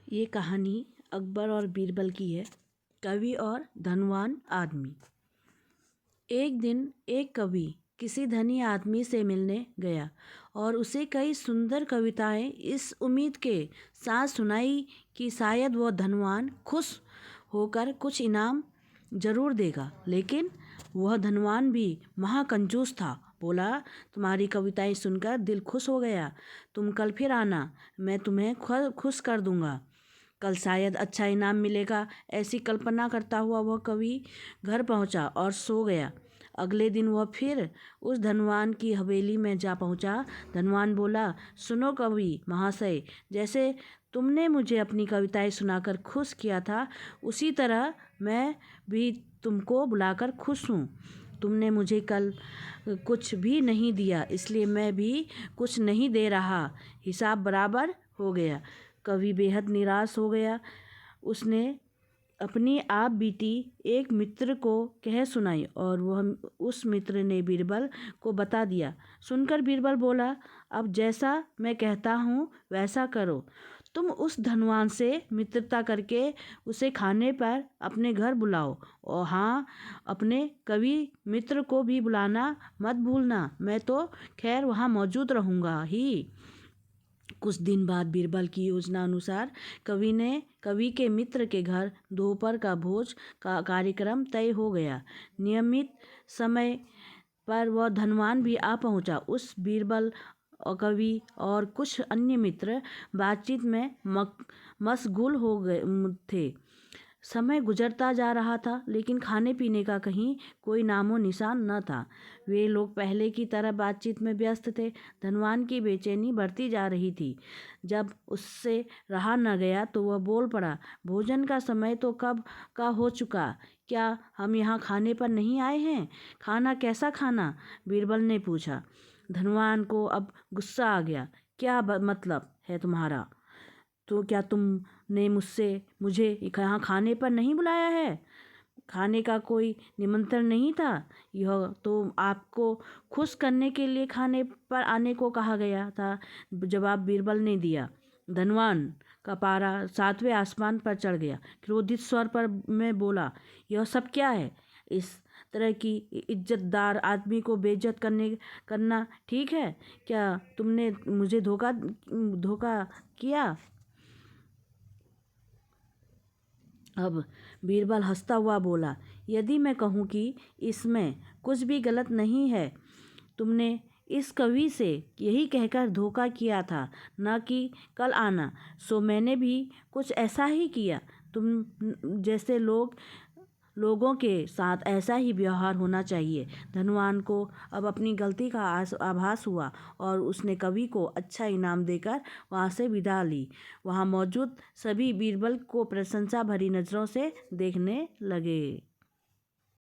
ये कहानी अकबर और बीरबल की है। कवि और धनवान आदमी। एक दिन एक कवि किसी धनी आदमी से मिलने गया और उसे कई सुंदर कविताएं इस उम्मीद के साथ सुनाई कि शायद वह धनवान खुश होकर कुछ इनाम जरूर देगा। लेकिन वह धनवान भी महाकंजूस था। बोला, तुम्हारी कविताएं सुनकर दिल खुश हो गया। तुम कल फिर आना, मैं तुम्हें खुश कर दूंगा। कल शायद अच्छा इनाम मिलेगा। ऐसी कल्पना करता हुआ वह कवि घर पहुंचा और सो गया। अगले दिन वह फिर उस धनवान की हवेली में जा पहुंचा। धनवान बोला, सुनो कवि महाशय, जैसे तुमने मुझे अपनी कविताएं सुनाकर खुश किया था, उसी तरह मैं भी तुमको बुलाकर खुश हूँ। तुमने मुझे कल कुछ भी नहीं दिया, इसलिए मैं भी कुछ नहीं दे रहा। हिसाब बराबर हो गया। कवि बेहद निराश हो गया। उसने अपनी आप बीती एक मित्र को कह सुनाई और वह उस मित्र ने बीरबल को बता दिया। सुनकर बीरबल बोला, अब जैसा मैं कहता हूँ वैसा करो। तुम उस धनवान से मित्रता करके उसे खाने पर अपने घर बुलाओ, और हाँ, अपने कवि मित्र को भी बुलाना मत भूलना। मैं तो खैर वहाँ मौजूद रहूँगा ही। कुछ दिन बाद बीरबल की योजना अनुसार कवि के मित्र के घर दोपहर का भोज का कार्यक्रम तय हो गया। नियमित समय पर वह धनवान भी आ पहुंचा। उस बीरबल और कवि और कुछ अन्य मित्र बातचीत में मशगूल हो गए थे। समय गुजरता जा रहा था, लेकिन खाने पीने का कहीं कोई नामो निशान न था। वे लोग पहले की तरह बातचीत में व्यस्त थे। धनवान की बेचैनी बढ़ती जा रही थी। जब उससे रहा न गया तो वह बोल पड़ा, भोजन का समय तो कब का हो चुका, क्या हम यहाँ खाने पर नहीं आए हैं? खाना कैसा खाना? बीरबल ने पूछा। धनवान को अब गुस्सा आ गया। क्या मतलब है तुम्हारा? तो क्या तुमने मुझे यहाँ खाने पर नहीं बुलाया है? खाने का कोई निमंत्रण नहीं था। यह तो आपको खुश करने के लिए खाने पर आने को कहा गया था, जवाब बीरबल ने दिया। धनवान का पारा 7वें आसमान पर चढ़ गया। क्रोधित स्वर पर मैं बोला, यह सब क्या है? इस तरह की इज्जतदार आदमी को बेइज्जत करना ठीक है? क्या तुमने मुझे धोखा किया? अब बीरबल हंसता हुआ बोला, यदि मैं कहूँ कि इसमें कुछ भी गलत नहीं है, तुमने इस कवि से यही कहकर धोखा किया था न कि कल आना, सो मैंने भी कुछ ऐसा ही किया। तुम जैसे लोगों के साथ ऐसा ही व्यवहार होना चाहिए। धनवान को अब अपनी गलती का आभास हुआ और उसने कवि को अच्छा इनाम देकर वहाँ से विदा ली। वहाँ मौजूद सभी बीरबल को प्रशंसा भरी नज़रों से देखने लगे।